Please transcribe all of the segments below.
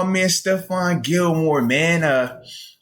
My man Stephon Gilmore, man.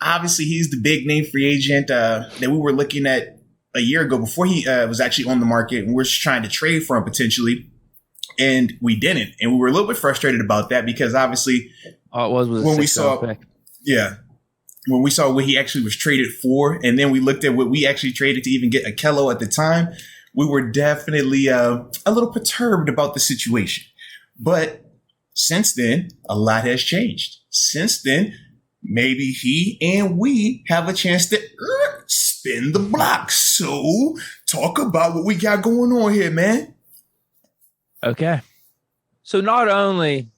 Obviously, he's the big name free agent that we were looking at a year ago before he was actually on the market, and we were just trying to trade for him potentially, and we didn't. And we were a little bit frustrated about that because obviously, all it was when we saw, pick. When we saw what he actually was traded for, and then we looked at what we actually traded to even get Akello at the time, we were definitely a little perturbed about the situation. But since then, a lot has changed. Since then, maybe he and we have a chance to spin the block. So talk about what we got going on here, man. Okay. So not only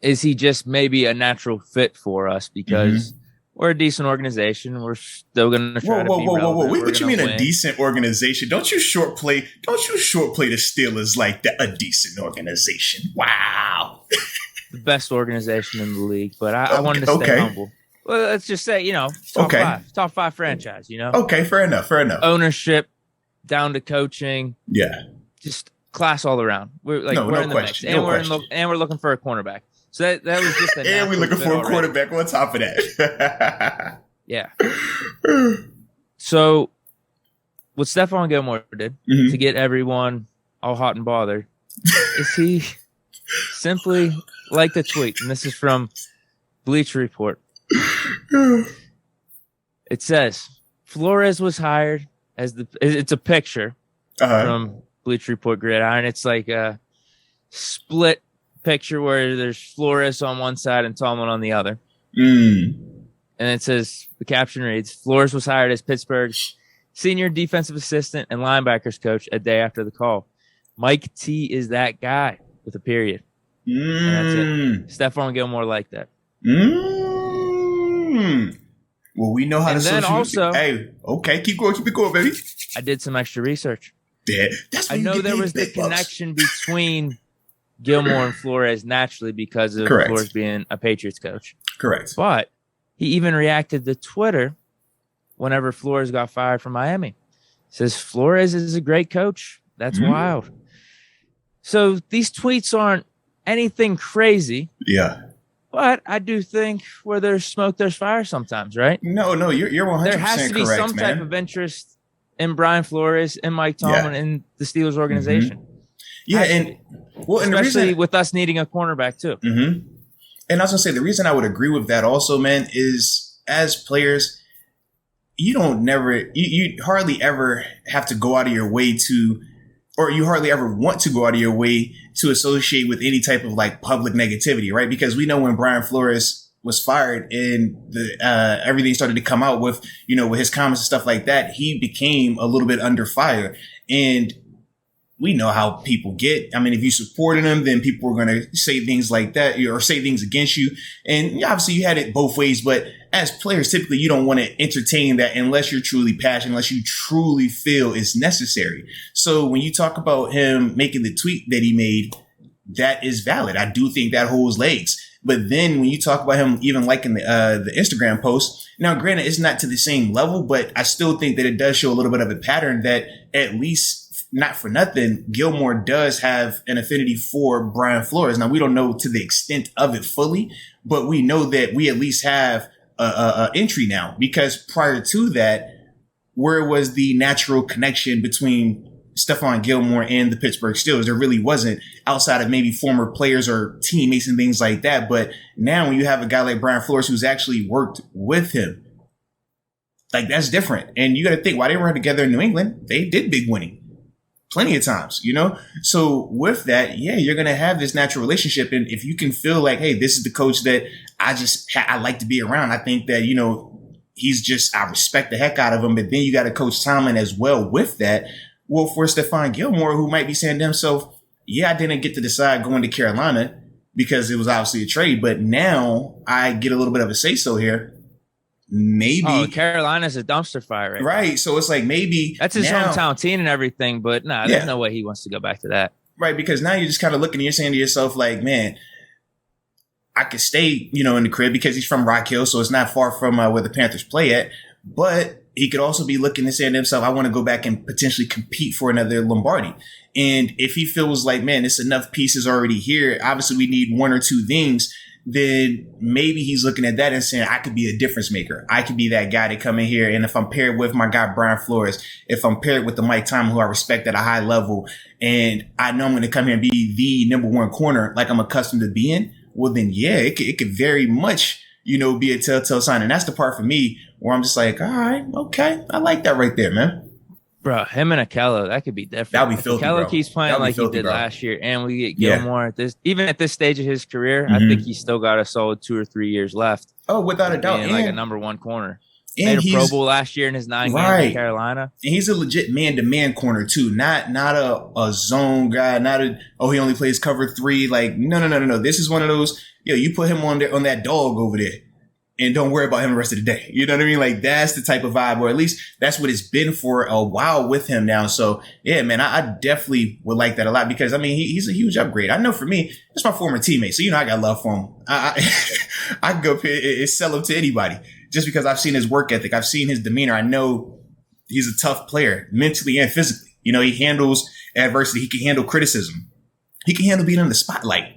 is he just maybe a natural fit for us because we're a decent organization, we're still going to try to be relevant. What you mean a decent organization? Don't you short play the Steelers like that? A decent organization. Wow. The best organization in the league, but I wanted to stay humble. Well, let's just say, top five franchise, Okay, fair enough. Ownership, down to coaching. Yeah. Just class all around. We're in the mix. And we're looking for a cornerback. So that was just a and we're looking for a quarterback on top of that. Yeah. So what Stephon Gilmore did to get everyone all hot and bothered is he simply liked a tweet, and this is from Bleacher Report. It says Flores was hired it's a picture from Bleacher Report Gridiron. It's like a split picture where there's Flores on one side and Tomlin on the other. And it says, the caption reads, Flores was hired as Pittsburgh's senior defensive assistant and linebackers coach a day after the call. Mike T is that guy with a period. And that's it. Stephon Gilmore liked that. Well, we know how to then also, hey, okay, keep it going, baby. I did some extra research. Yeah, I know there was the connection between Gilmore and Flores naturally because of Flores being a Patriots coach. Correct. But he even reacted to Twitter whenever Flores got fired from Miami. Says Flores is a great coach. That's wild. So these tweets aren't anything crazy. Yeah. But I do think where there's smoke, there's fire sometimes, right? No, you're 100% correct, there has to be some type of interest in Brian Flores and Mike Tomlin and the Steelers organization. Yeah, and especially the reason, with us needing a cornerback too. And I was gonna say the reason I would agree with that also, man, is as players, you hardly ever have to go out of your way to, or you hardly ever want to go out of your way to associate with any type of like public negativity, right? Because we know when Brian Flores was fired and everything started to come out with, with his comments and stuff like that, he became a little bit under fire. And we know how people get. I mean, if you supported him, then people were going to say things like that or say things against you. And obviously you had it both ways. But as players, typically you don't want to entertain that unless you're truly passionate, unless you truly feel it's necessary. So when you talk about him making the tweet that he made, that is valid. I do think that holds legs. But then when you talk about him even liking the Instagram post, now granted, it's not to the same level, but I still think that it does show a little bit of a pattern that at least, not for nothing, Gilmore does have an affinity for Brian Flores. Now, we don't know to the extent of it fully, but we know that we at least have a entry now, because prior to that, where was the natural connection between Stephon Gilmore and the Pittsburgh Steelers? There really wasn't, outside of maybe former players or teammates and things like that. But now when you have a guy like Brian Flores who's actually worked with him, like that's different. And you got to think, while they were together in New England, they did big winning. Plenty of times, So with that, you're going to have this natural relationship. And if you can feel like, hey, this is the coach that I like to be around. I think that, I respect the heck out of him. But then you got to coach Tomlin as well with that. Well, for Stephon Gilmore, who might be saying to himself, I didn't get to decide going to Carolina because it was obviously a trade. But now I get a little bit of a say-so here. Maybe Carolina's a dumpster fire, right? So it's like maybe that's his hometown team and everything, but there's no way he wants to go back to that, right? Because now you're just kind of looking and you're saying to yourself, like, man, I could stay, in the crib because he's from Rock Hill, so it's not far from where the Panthers play at. But he could also be looking to say to himself, I want to go back and potentially compete for another Lombardi. And if he feels like, man, there's enough pieces already here, obviously we need one or two things, then maybe he's looking at that and saying, I could be a difference maker. I could be that guy to come in here. And if I'm paired with my guy, Brian Flores, if I'm paired with the Mike Tomlin, who I respect at a high level, and I know I'm going to come here and be the number one corner like I'm accustomed to being, well, then, yeah, it could very much, be a telltale sign. And that's the part for me where I'm just like, all right, okay. I like that right there, man. Bro, him and Akello, that could be different. That'll be filthy, Akello bro. keeps playing like he did last year, and we get Gilmore even at this stage of his career. I think he's still got a solid 2 or 3 years left. Oh, without a doubt. Being like a number one corner. And made a Pro Bowl last year in his 9 games in Carolina. And he's a legit man-to-man corner, too. Not a zone guy, he only plays cover 3. Like, no. This is one of those, you put him on that dog over there and don't worry about him the rest of the day. You know what I mean? Like, that's the type of vibe, or at least that's what it's been for a while with him now. So, yeah, man, I definitely would like that a lot because, I mean, he's a huge upgrade. I know for me, it's my former teammate. So, I got love for him. I can go up here and sell him to anybody just because I've seen his work ethic. I've seen his demeanor. I know he's a tough player mentally and physically. He handles adversity. He can handle criticism. He can handle being in the spotlight.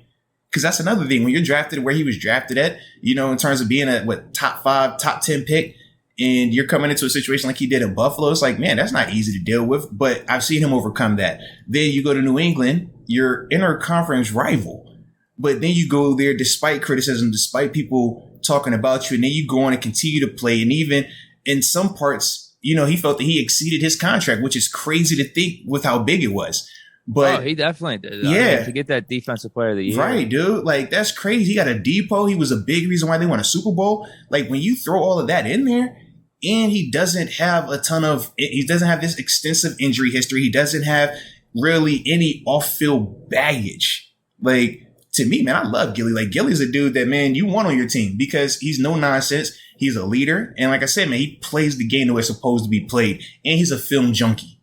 Because that's another thing. When you're drafted where he was drafted at, in terms of being a top 5, top 10 pick, and you're coming into a situation like he did in Buffalo, it's like, man, that's not easy to deal with. But I've seen him overcome that. Then you go to New England, your interconference rival. But then you go there despite criticism, despite people talking about you, and then you go on and continue to play. And even in some parts, he felt that he exceeded his contract, which is crazy to think with how big it was. But he definitely did. Yeah. To get that defensive player of the year. Right, dude. Like, that's crazy. He got a depot. He was a big reason why they won a Super Bowl. Like, when you throw all of that in there, and he doesn't have this extensive injury history. He doesn't have really any off-field baggage. Like, to me, man, I love Gilly. Like, Gilly's a dude that, man, you want on your team because he's no nonsense. He's a leader. And like I said, man, he plays the game the way it's supposed to be played. And he's a film junkie.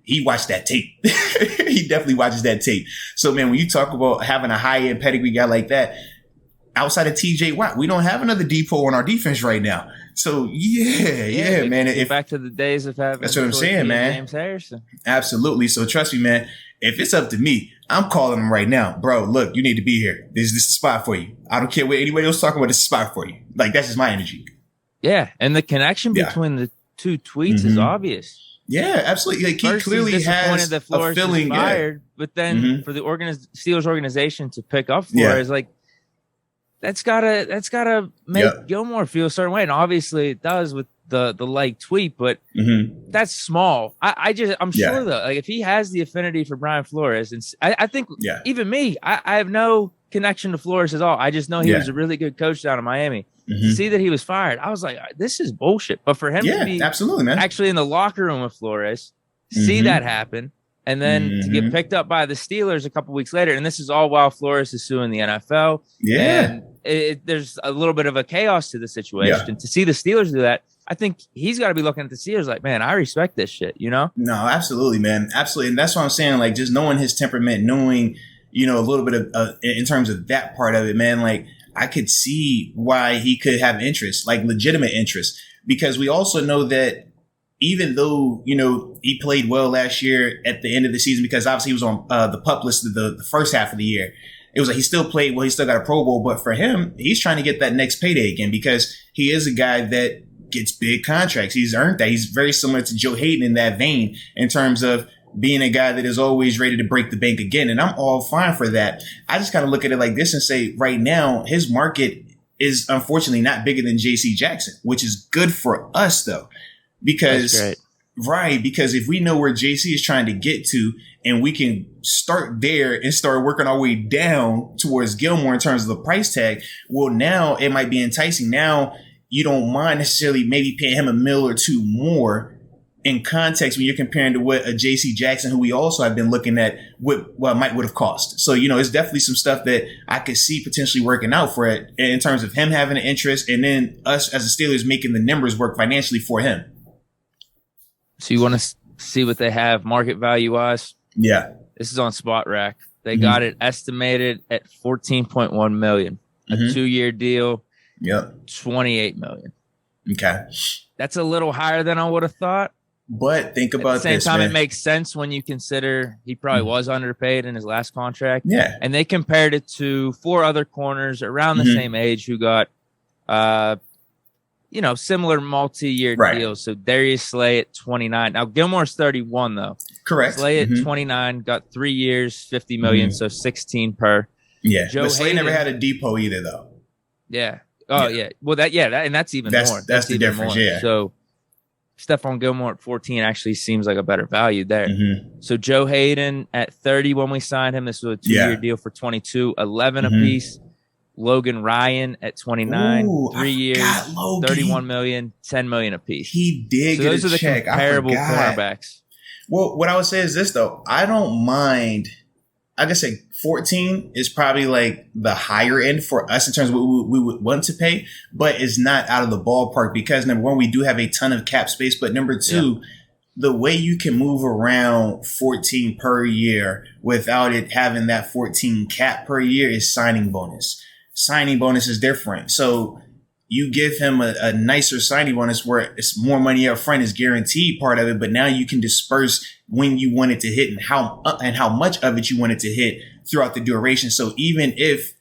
He watched that tape. He definitely watches that tape. So, man, when you talk about having a high-end pedigree guy like that, outside of TJ Watt, we don't have another depot on our defense right now. So, yeah, man. Back to the days of having that's what I'm saying, man. James Harrison. Absolutely. So, trust me, man. If it's up to me, I'm calling him right now. Bro, look, you need to be here. This is the spot for you. I don't care what anybody else talking about. This is the spot for you. Like, that's just my energy. Yeah, and the connection between the two tweets is obvious. Yeah, absolutely. Like, he clearly has that Flores a feeling. Fired, but then for the Steelers organization to pick up Flores, like that's gotta make Gilmore feel a certain way, and obviously it does with the like tweet, but that's small. I'm sure though, like if he has the affinity for Brian Flores, and I think even me, I have no connection to Flores at all. I just know he was a really good coach down in Miami. To see that he was fired, I was like, this is bullshit. But for him to be absolutely, man, actually in the locker room with Flores, see that happen, and then to get picked up by the Steelers a couple weeks later, and this is all while Flores is suing the NFL. And there's a little bit of a chaos to the situation. To see the Steelers do that, I think he's got to be looking at the Steelers like, man, I respect this shit, No, absolutely, man. Absolutely. And that's what I'm saying. Like, just knowing his temperament, knowing, a little bit of, in terms of that part of it, man, like, I could see why he could have interest, like legitimate interest, because we also know that even though, he played well last year at the end of the season, because obviously he was on the PUP list the first half of the year. It was like he still played well. He still got a Pro Bowl. But for him, he's trying to get that next payday again because he is a guy that gets big contracts. He's earned that. He's very similar to Joe Hayden in that vein in terms of being a guy that is always ready to break the bank again. And I'm all fine for that. I just kind of look at it like this and say right now, his market is unfortunately not bigger than JC Jackson, which is good for us though, because if we know where JC is trying to get to and we can start there and start working our way down towards Gilmore in terms of the price tag, well, now it might be enticing. Now you don't mind necessarily maybe paying him $1 million or $2 million more in context when you're comparing to what a JC Jackson, who we also have been looking at, would have cost. So, it's definitely some stuff that I could see potentially working out for it in terms of him having an interest and then us as the Steelers making the numbers work financially for him. So you want to see what they have market value wise? Yeah. This is on Spot Rack. They got it estimated at $14.1 million. A 2-year deal. Yep. $28 million. Okay. That's a little higher than I would have thought. But think about this. At the same time, man. It makes sense when you consider he probably was underpaid in his last contract. Yeah. And they compared it to 4 other corners around the same age who got, similar multi-year deals. So Darius Slay at 29. Now, Gilmore's 31, though. Correct. Slay at 29, got 3 years, $50 million, so 16 per. Yeah. But Slay never had a depot either, though. Yeah. Oh, yeah. Well, and that's even more. That's the difference, more. Yeah. So Stephon Gilmore at 14 actually seems like a better value there. So Joe Hayden at 30 when we signed him. This was a 2-year deal for 22, 11 apiece. Logan Ryan at 29, 3 years, $31 million, $10 million apiece. He did get a check. Those are the comparable cornerbacks. Well, what I would say is this, though. I don't mind. I guess 14 is probably like the higher end for us in terms of what we would want to pay, but it's not out of the ballpark because, number one, we do have a ton of cap space, but number two, the way you can move around 14 per year without it having that 14 cap per year is signing bonus. Signing bonus is different. So you give him a nicer signing bonus where it's more money up front is guaranteed part of it, but now you can disperse when you want it to hit and how much of it you want it to hit throughout the duration. So even if,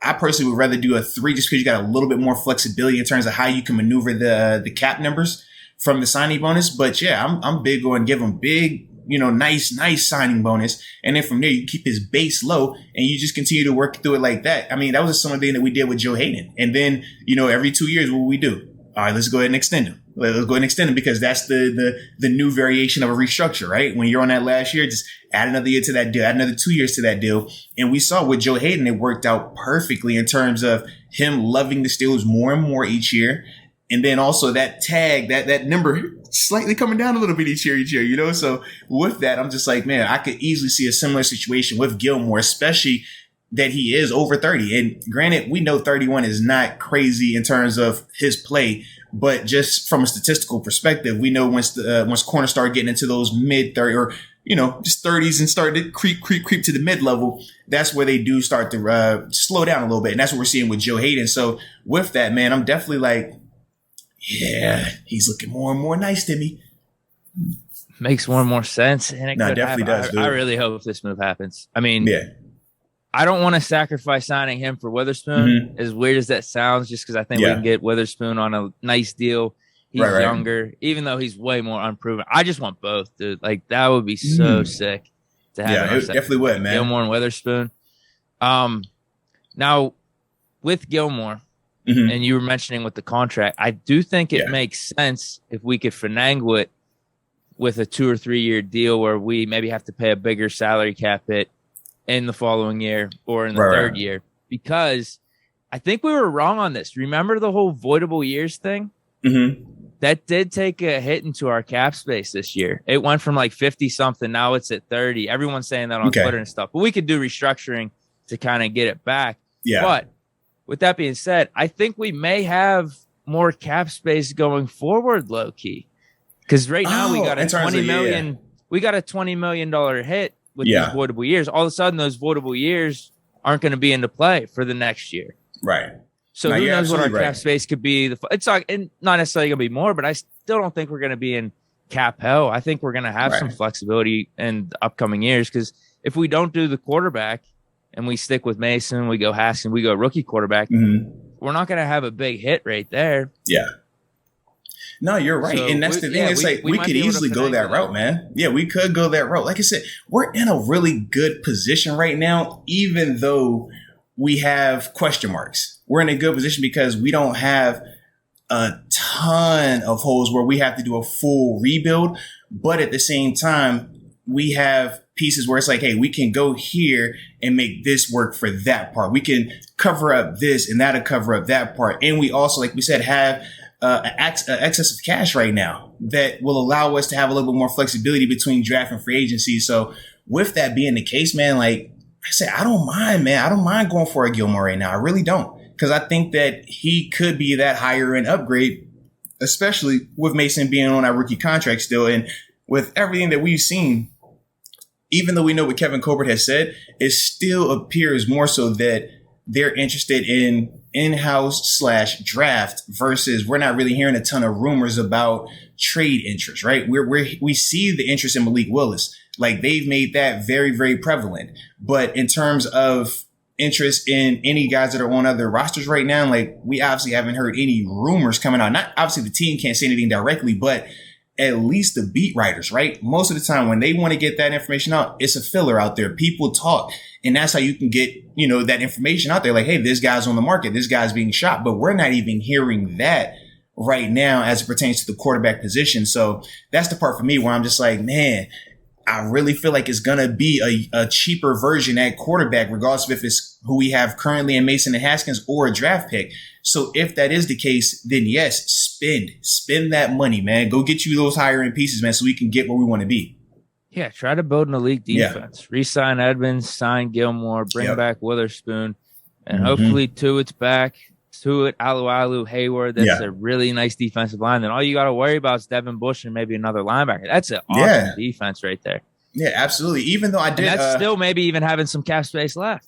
I personally would rather do a 3 just because you got a little bit more flexibility in terms of how you can maneuver the cap numbers from the signing bonus. But yeah, I'm big on give him big, nice signing bonus. And then from there, you keep his base low and you just continue to work through it like that. I mean, that was a similar thing that we did with Joe Hayden. And then, every 2 years, what we do? All right, let's go ahead and extend him. Let's go ahead and extend him because that's the new variation of a restructure, right? When you're on that last year, just add another year to that deal, add another 2 years to that deal. And we saw with Joe Hayden, it worked out perfectly in terms of him loving the Steelers more and more each year. And then also that tag, that number slightly coming down a little bit each year, So with that, I'm just like, man, I could easily see a similar situation with Gilmore, especially that he is over 30. And granted, we know 31 is not crazy in terms of his play, but just from a statistical perspective, we know once corners start getting into those mid 30 or, just 30s and start to creep to the mid level, that's where they do start to slow down a little bit. And that's what we're seeing with Joe Hayden. So with that, man, I'm definitely like, yeah, he's looking more and more nice to me. Makes more and more sense. And it definitely does. I really hope this move happens. I mean, I don't want to sacrifice signing him for Witherspoon, as weird as that sounds, just because I think we can get Witherspoon on a nice deal. He's younger, even though he's way more unproven. I just want both, dude. Like, that would be so sick to have. Yeah, it definitely would, man. Gilmore and Witherspoon. Now, with Gilmore, and you were mentioning with the contract, I do think it makes sense if we could finagle it with a 2 or 3 year deal where we maybe have to pay a bigger salary cap hit in the following year or in the third year, because I think we were wrong on this. Remember the whole voidable years thing? That did take a hit into our cap space this year. It went from like 50 something. Now it's at 30. Everyone's saying that on Twitter and stuff, but we could do restructuring to kind of get it back. Yeah. But with that being said, I think we may have more cap space going forward, low key, because right now we got a $20 million. We got a $20 million hit with these voidable years. All of a sudden, those voidable years aren't going to be into play for the next year. Right. So who knows what our cap space could be? It's not necessarily going to be more, but I still don't think we're going to be in cap hell. I think we're going to have some flexibility in the upcoming years, because if we don't do the quarterback and we stick with Mason, we go Haskins, we go rookie quarterback, we're not going to have a big hit right there. Yeah. No, you're right. So and that's the thing. It's like we could easily go that route, man. Yeah, we could go that route. Like I said, we're in a really good position right now, even though we have question marks. We're in a good position because we don't have a ton of holes where we have to do a full rebuild. But at the same time, we have pieces where it's like, hey, we can go here and make this work for that part. We can cover up this and that'll cover up that part. And we also, like we said, have excess of cash right now that will allow us to have a little bit more flexibility between draft and free agency. So with that being the case, man, like I said, I don't mind, man. I don't mind going for a Gilmore right now. I really don't. Because I think that he could be that higher end upgrade, especially with Mason being on our rookie contract still. And with everything that we've seen, even though we know what Kevin Colbert has said, it still appears more so that they're interested in in-house / draft versus we're not really hearing a ton of rumors about trade interest, right? We see the interest in Malik Willis. Like, they've made that very, very prevalent. But in terms of interest in any guys that are on other rosters right now, like, we obviously haven't heard any rumors coming out. Not obviously the team can't say anything directly, but at least the beat writers, right? Most of the time when they want to get that information out, it's a filler out there. People talk, and that's how you can get, that information out there. Like, hey, this guy's on the market. This guy's being shot, but we're not even hearing that right now as it pertains to the quarterback position. So that's the part for me where I'm just like, man, I really feel like it's going to be a cheaper version at quarterback, regardless of if it's who we have currently in Mason and Haskins or a draft pick. So if that is the case, then yes, spend that money, man. Go get you those higher end pieces, man, so we can get where we want to be. Yeah, try to build an elite defense. Yeah. Re-sign Edmonds, sign Gilmore, bring back Witherspoon, and hopefully Tuitt's back. Tuitt, Alu, Hayward. That's a really nice defensive line. Then all you got to worry about is Devin Bush and maybe another linebacker. That's an awesome defense right there. Yeah, absolutely. Even though I did, and that's still maybe even having some cap space left.